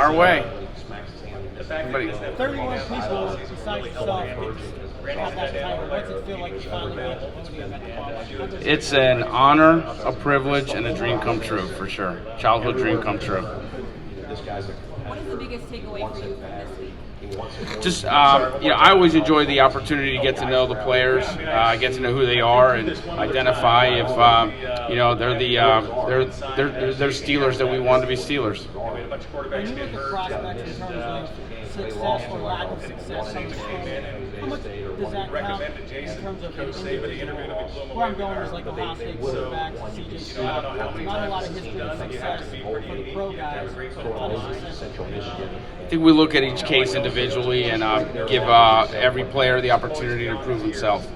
Fire away. Everybody. 31 people besides yourself have that title. What's it feel like to finally be at the podium at the bottom? It's an honor, a privilege, and a dream come true, for sure. Childhood dream come true. What is the biggest takeaway for you from this week? Just I always enjoy the opportunity to get to know the players, get to know who they are, and identify if they're Steelers that we want to be Steelers. When you look at prospects in terms of success or lack of success on the show, how much does that count in terms of individual? Where I'm going is like Ohio State quarterbacks, CJ Stroud. Not a lot of history of success for the pro guys. I think we look at each case individually and give every player the opportunity to prove himself.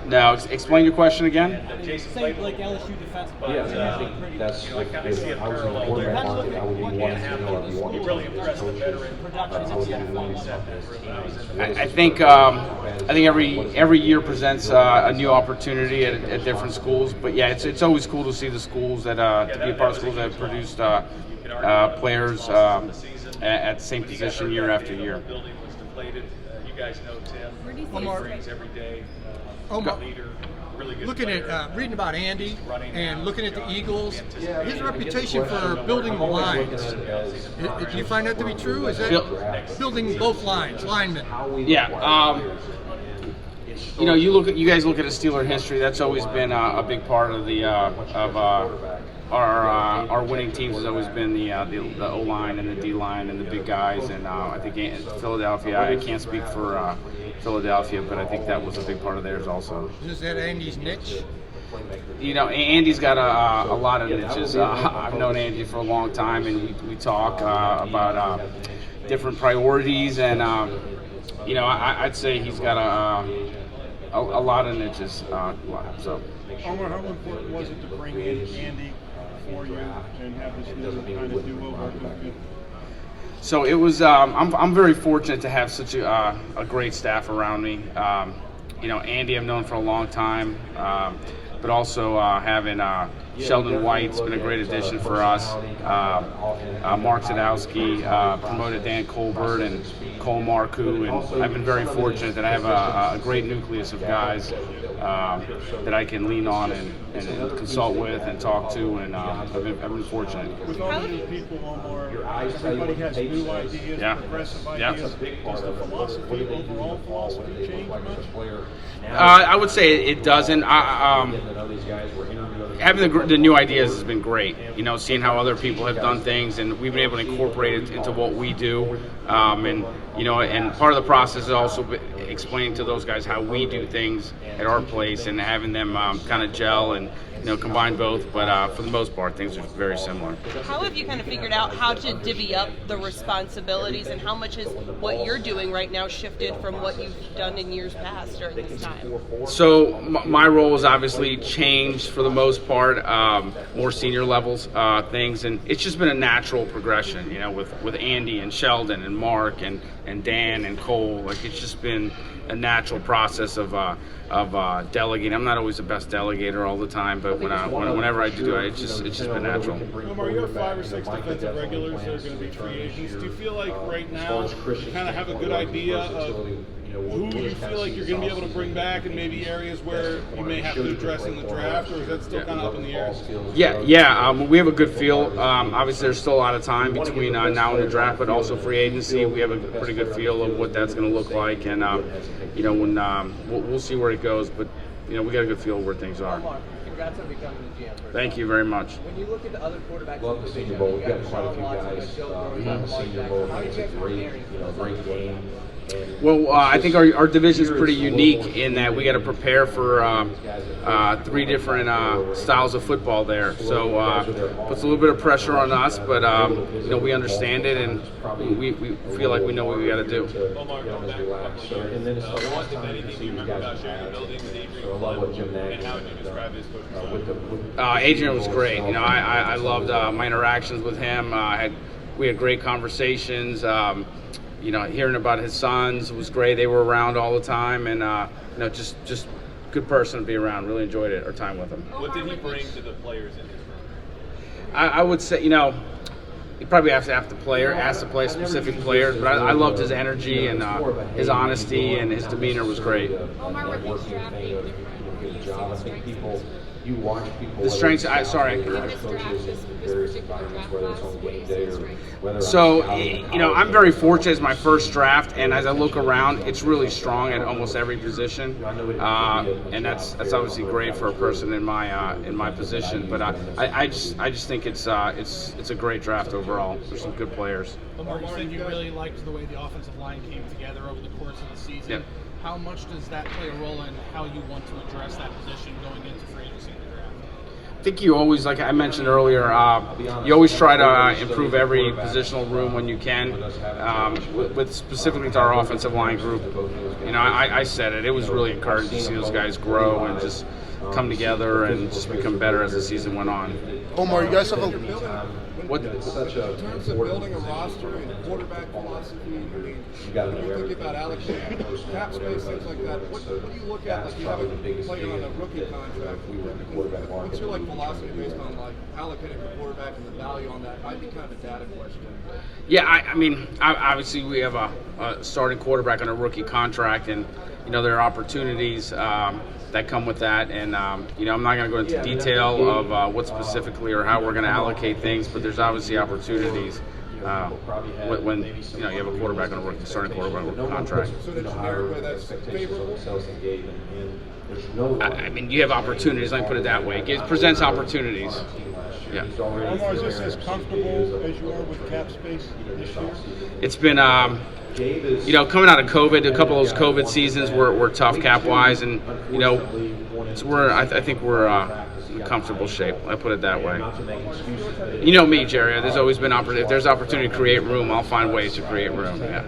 Now, explain your question again. Say like LSU defensive backs. Yeah, I think that's I was in the quarterback market. I would be wanting to know if you want to I think every year presents a new opportunity at different schools. But yeah, it's always cool to see the schools that to be a part of schools that have produced players at the same position year after year. You guys know Tim. Omar, Every day. Omar, Leader, really good looking at reading about Andy and looking at the Eagles, his reputation for building the lines. Do you find that to be true? Is that building both lines, linemen? Yeah. You guys look at a Steeler history. That's always been a big part of the our winning teams has always been the O line and the D line and the big guys. And I think Philadelphia. I can't speak for Philadelphia, but I think that was a big part of theirs also. Is that Andy's niche? Andy's got a lot of niches. I've known Andy for a long time, and we talk about different priorities, and I'd say he's got a lot of niches. So. Omar, how important was it to bring in Andy for you and have this new kind of duo? So it was. I'm very fortunate to have such a great staff around me. Andy I've known for a long time, but also having Sheldon White's been a great addition for us. Mark Sadowski promoted Dan Colbert and Cole Marcoux, and I've been very fortunate that I have a great nucleus of guys that I can lean on and consult with and talk to, and I've been fortunate. With all the new people, Omar, everybody has new ideas, progressive ideas. Does the overall philosophy change much? I would say it doesn't. Having the new ideas has been great. Seeing how other people have done things, and we've been able to incorporate it into what we do. And part of the process is also explaining to those guys how we do things at our place, and having them kind of gel and combine both. But for the most part, things are very similar. how have you kind of figured out how to divvy up the responsibilities, and how much is what you're doing right now shifted from what you've done in years past during this time? So my role has obviously changed for the most part, more senior levels things, and it's just been a natural progression, with Andy and Sheldon and Mark and Dan and Cole. Like, it's just been a natural process of delegating. I'm not always the best delegator all the time, but whenever I do it, it's just been natural. Omar, you have 5 or 6 defensive regulars that are going to be free agents. Do you feel like right now you kind of have a good idea of who you feel like you're going to be able to bring back, and maybe areas where you may have to address in the draft, or is that still kind of up in the air? Yeah. We have a good feel. Obviously, there's still a lot of time between now and the draft, but also free agency. We have a pretty good feel of what that's going to look like, and when we'll see where it goes. But we got a good feel of where things are. Congrats on becoming the GM. Thank you very much. When you look at the other quarterbacks, Love the Senior Bowl. We've got quite a few guys in the Senior Bowl. It's a great game. Well, I think our division is pretty unique in that we got to prepare for 3 different styles of football there. So puts a little bit of pressure on us, but we understand it, and we feel like we know what we got to do. And then it's What, if anything, do you remember about sharing the building with Adrian Cole, and how would you describe his coaching? Adrian was great. I loved my interactions with him. We had great conversations. Hearing about his sons was great. They were around all the time, and just good person to be around. Really enjoyed our time with him. What did he bring to the players in his room? I would say, you probably have to ask the player specific players. But I loved his energy and his honesty, and his demeanor was great. Omar, with this draft, are you looking for I think people, you watch people. The strengths. Sorry. So, you know, I'm very fortunate. It's my first draft, and as I look around, it's really strong at almost every position, and that's obviously great for a person in my position. But I just think it's a great draft overall. There's some good players. Omar, you said you really liked the way the offensive line came together over the course of the season. Yep. How much does that play a role in how you want to address that position going into free agency and the draft? I think you always, like I mentioned earlier, you always try to improve every positional room when you can. With specifically to our offensive line group, you know, I said it. It was really encouraging to see those guys grow and just come together and just become better as the season went on. Omar, you guys have a What? In terms of building a roster and quarterback philosophy, I mean, when you think about allocating cap space, things like that, what do you look at? Like you have a player on a rookie contract. What's your philosophy based on allocating the quarterback and the value on that? Might be kind of a data question. Yeah, I mean, obviously we have a starting quarterback on a rookie contract, and you know there are opportunities that come with that, and you know I'm not going to go into detail of what specifically or how we're going to allocate things, but there's obviously opportunities when you know you have a quarterback on a starting quarterback on a contract. So generically, that's favorable. I mean, you have opportunities. Let me put it that way. It presents opportunities. Yeah. Omar, is this as comfortable as you are with cap space this year? It's been, you know, coming out of COVID, a couple of those COVID seasons were tough cap-wise, and, you know, I think we're in comfortable shape. I put it that way. You know me, Jerry. There's always been if there's opportunity to create room, I'll find ways to create room. Yeah.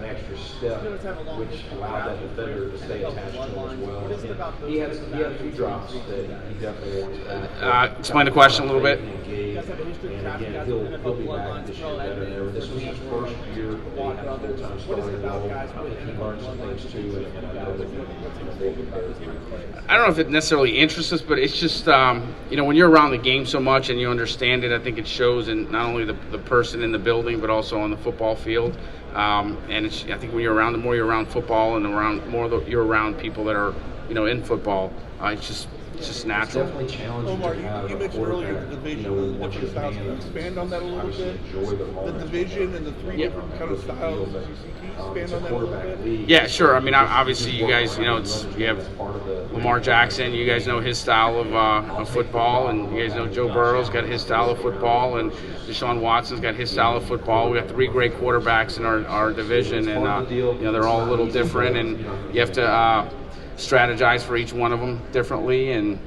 Which allowed that defender to stay attached to him as well. He had a few drops that he definitely wants. Explain the question a little bit. And again, he'll be back this year better than ever. This was his first year that he had a full-time starting role. He learned some things too, and I know that he'll be better. I don't know if it necessarily interests us, but it's just, you know, when you're around the game so much and you understand it, I think it shows in not only the person in the building, but also on the football field. And I think when you're around, the more you're around football and you're around people that are, you know, in football, it's just natural. It's definitely challenging. Omar, you mentioned earlier the division and the different styles. Can you expand on that a little bit? The division and the three different kind of styles. Can you expand on that a little bit? Yeah, sure. I mean, obviously, you guys, you know, you have Lamar Jackson. You guys know his style of football, and you guys know Joe Burrow's got his style of football, and Deshaun Watson's got his style of football. We got three great quarterbacks in our division, and you know they're all a little different, and you have to strategize for each one of them differently, and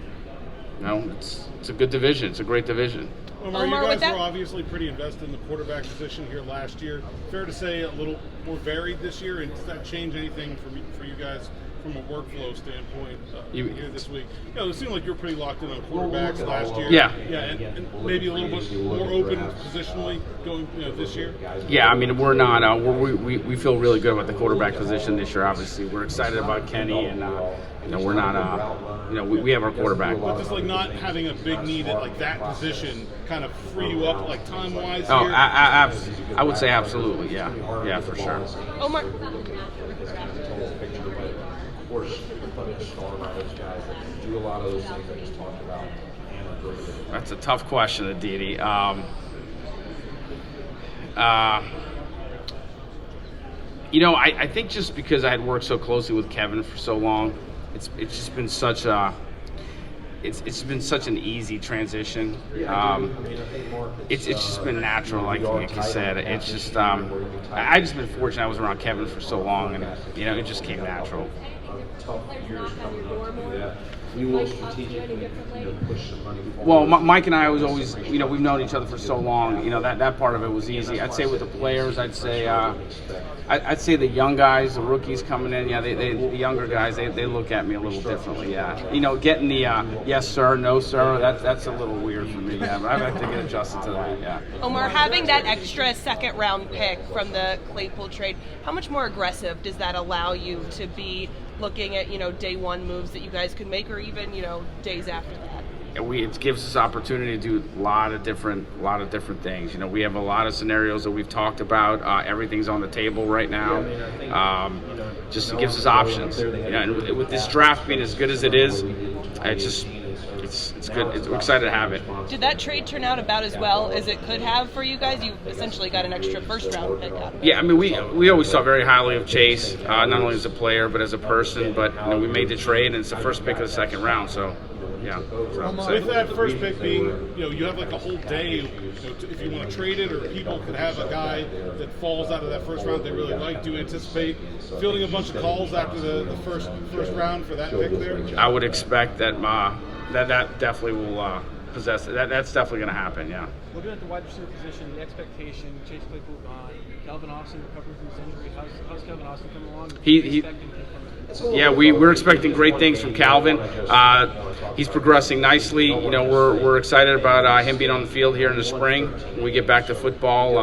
you know it's a good division. It's a great division. Omar, you guys were obviously pretty invested in the quarterback position here last year. Fair to say a little more varied this year, and does that change anything for you guys from a workflow standpoint here this week? You know, it seemed like you were pretty locked in on quarterbacks last year. Yeah. Yeah, and maybe a little bit more open positionally going this year. Yeah, I mean we're not. We feel really good about the quarterback position this year. Obviously, we're excited about Kenny, and you know we're not. You know we have our quarterback. But just not having a big need at that position kind of free you up time wise. Oh, I would say absolutely. Yeah, for sure. Omar. Of course, putting a storm on those guys that can do a lot of those things I just talked about. That's a tough question, Aditi. You know, I think just because I had worked so closely with Kevin for so long, it's just been such it's been such an easy transition. It's just been natural, like you said. It's just I just been fortunate I was around Kevin for so long, and you know it just came natural. Tough years coming up to do that. We will strategically push some money forward. Well, Mike and I was always, you know, we've known each other for so long. You know that part of it was easy. I'd say with the players, I'd say the young guys, the rookies coming in. Yeah, the younger guys, they look at me a little differently. Yeah, you know, getting the yes sir, no sir, that's a little weird for me. Yeah, but I have to get adjusted to that. Yeah. Omar, having that extra second round pick from the Claypool trade, how much more aggressive does that allow you to be looking at, you know, day one moves that you guys could make, or even, you know, days after that? it gives us opportunity to do a lot of different things. We have a lot of scenarios that we've talked about. Everything's on the table right now. Just it gives us options. And with this draft being as good as it is, it's good. We're excited to have it. Did that trade turn out about as well as it could have for you guys? You essentially got an extra first-round pick out of it. Yeah, I mean, we always thought very highly of Chase, not only as a player but as a person. But we made the trade, and it's the first pick of the second round. So, yeah. With that first pick being, you have like a whole day. If you want to trade it, or people could have a guy that falls out of that first round they really like. Do you anticipate fielding a bunch of calls after the first round for that pick there? I would expect that that definitely will possess it. That's definitely going to happen. Yeah. Looking at the wide receiver position, the expectation, Chase Claypool gone, Calvin Austin recovering from his injury. How's Calvin Austin coming along? Yeah, we're expecting great things from Calvin. He's progressing nicely. We're excited about him being on the field here in the spring. When we get back to football,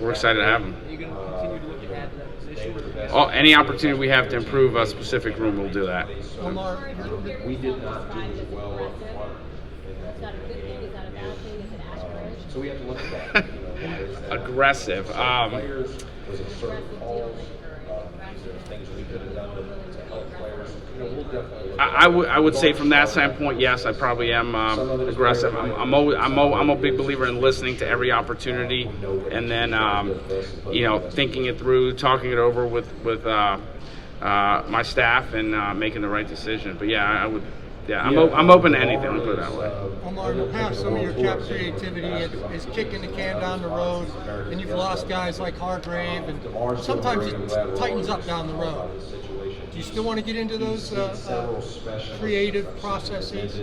we're excited to have him. Are you going to continue to look to add to that position? Any opportunity we have to improve a specific room, we'll do that. Omar, We did not do well up front. Is that a good thing? Is that a bad thing? Is it aspirational? So we have to look at that. Why is that? Aggressive. Players, was it certain calls? Is there things we could have done to help players? We'll definitely look at I would say from that standpoint, yes, I probably am aggressive. I'm a big believer in listening to every opportunity, and then thinking it through, talking it over with my staff, and making the right decision. But yeah, I would. Yeah, I'm open to anything. I'll put it that way. Omar, in the past, some of your cap creativity is kicking the can down the road, and you've lost guys like Hargrave, and sometimes it tightens up down the road. Do you still want to get into those creative processes?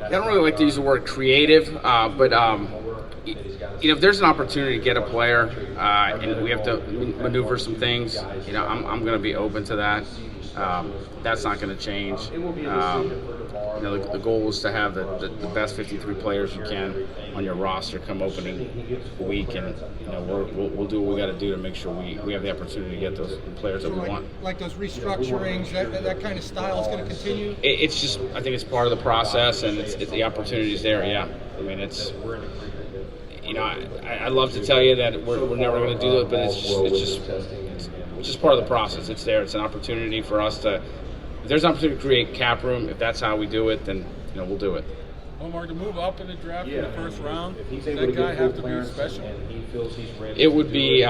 I don't really like to use the word creative, but if there's an opportunity to get a player and we have to maneuver some things, I'm going to be open to that. That's not going to change. The goal is to have the best 53 players you can on your roster come opening week, and we'll do what we got to do to make sure we have the opportunity to get those players that we want. Like those restructurings, that kind of style is going to continue. It's just, I think it's part of the process, and it's the opportunities there. Yeah, I mean it's. I'd love to tell you that we're never going to do it, but it's just part of the process. It's there. It's an opportunity for us to. If there's an opportunity to create cap room, if that's how we do it, then we'll do it. Omar, to move up in the draft in the first round, does that guy have to be special? It would be.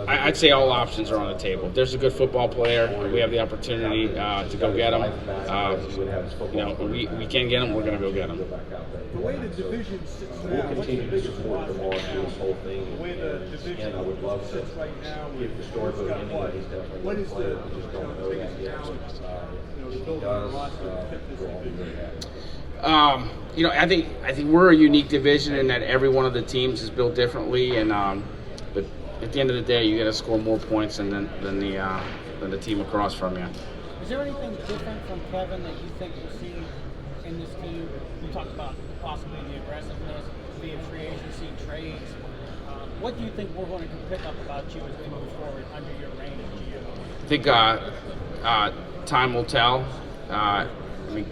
I'd say all options are on the table. If there's a good football player, we have the opportunity to go get him. We can get him. We're going to go get him. The way the division sits now, We'll what's the continue to biggest support loss Lamar through this whole thing. The way the division I would love to sits right now, give the story of got him, what? he's definitely What is a player. the We just don't know biggest that yet. challenge? The He building does. roster to fit this We're all division. very happy. I think we're a unique division in that every one of the teams is built differently, and but at the end of the day, you got to score more points than the team across from you. Is there anything different from Kevin that you think you'll see in this team? You talked about possibly the aggressiveness, the free agency, trades. What do you think we're going to pick up about you as we move forward under your reign as GM? I think time will tell.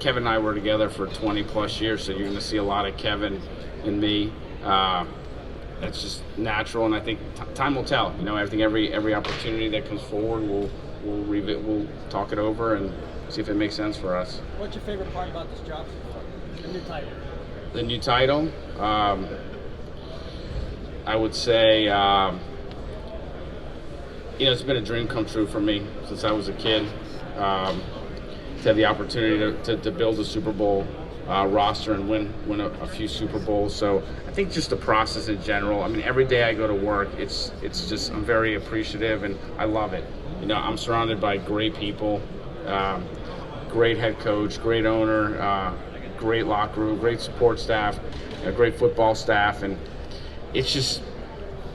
Kevin and I were together for 20 plus years, so you're going to see a lot of Kevin in me. That's just natural, and I think time will tell. I think every opportunity that comes forward, we'll talk it over and see if it makes sense for us. What's your favorite part about this job so far? The new title. The new title, I would say, it's been a dream come true for me since I was a kid. To have the opportunity to build a Super Bowl roster and win a few Super Bowls. So I think just the process in general. Every day I go to work, it's just, I'm very appreciative and I love it. I'm surrounded by great people, great head coach, great owner, great locker room, great support staff, a great football staff, and it's just,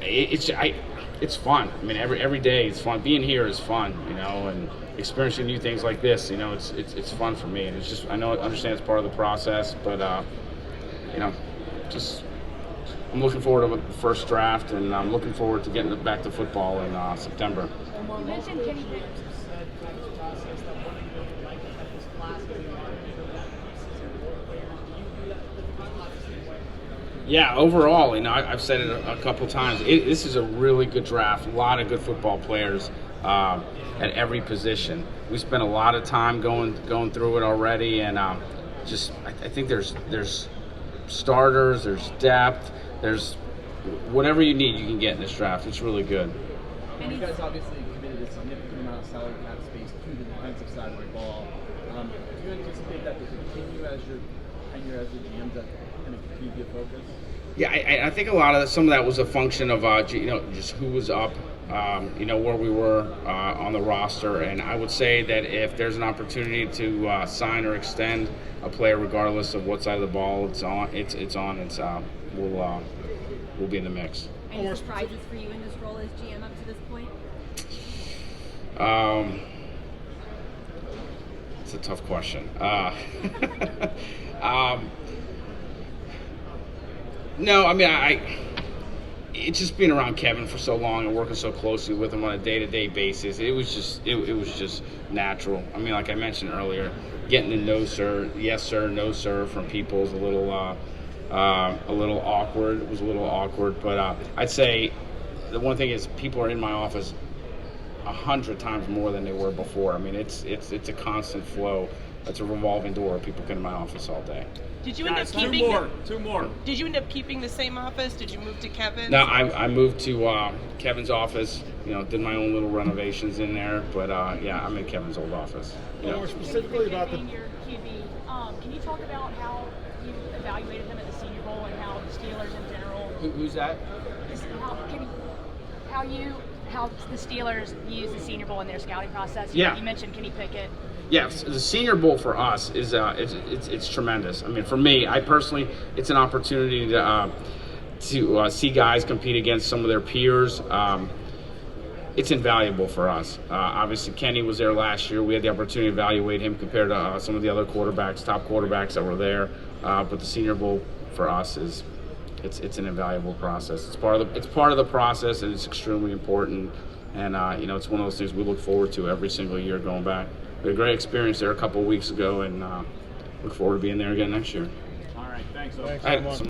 it's fun. Every day it's fun. Being here is fun, and experiencing new things like this, it's fun for me. And it's just, I understand it's part of the process, but I'm looking forward to the first draft, and I'm looking forward to getting back to football in September. You mentioned Kenny Pickett said through this process that one thing that he liked about this class is the Yeah, overall, I've said it a couple times. This is a really good draft. A lot of good football players at every position. We spent a lot of time going through it already, and I think there's starters, there's depth, there's whatever you need, you can get in this draft. It's really good. And you guys obviously committed a significant amount of salary cap space to the defensive side of the ball. Do you anticipate that to continue as your tenure as the GM? That kind of continue to be a focus? Yeah, I think some of that was a function of just who was up, where we were on the roster, and I would say that if there's an opportunity to sign or extend a player, regardless of what side of the ball it's on, we'll be in the mix. Any surprises for you in this role as GM up to this point? It's a tough question. No, I mean, it's just being around Kevin for so long and working so closely with him on a day-to-day basis. It was just natural. I mean, like I mentioned earlier, getting the no sir, yes sir, no sir from people is a little awkward. It was a little awkward, but I'd say the one thing is people are in my office 100 times more than they were before. I mean, it's a constant flow. It's a revolving door. People come in my office all day. Did you end up keeping two more? Did you end up keeping the same office? Did you move to Kevin's? No, I moved to Kevin's office. Did my own little renovations in there, but yeah, I'm in Kevin's old office. Well, more specifically about your QB. Can you talk about how you evaluated him at the Senior Bowl and how the Steelers in general? Who's that? How the Steelers use the Senior Bowl in their scouting process? Yeah. You mentioned Kenny Pickett. Yes, the Senior Bowl for us is it's tremendous. I mean, for me, I personally, it's an opportunity to see guys compete against some of their peers. It's invaluable for us. Obviously, Kenny was there last year. We had the opportunity to evaluate him compared to some of the other top quarterbacks that were there. But the Senior Bowl for us it's an invaluable process. It's part of the process, and it's extremely important. And it's one of those things we look forward to every single year going back. We had a great experience there a couple of weeks ago, and look forward to being there again next year. all right. Thanks. I had some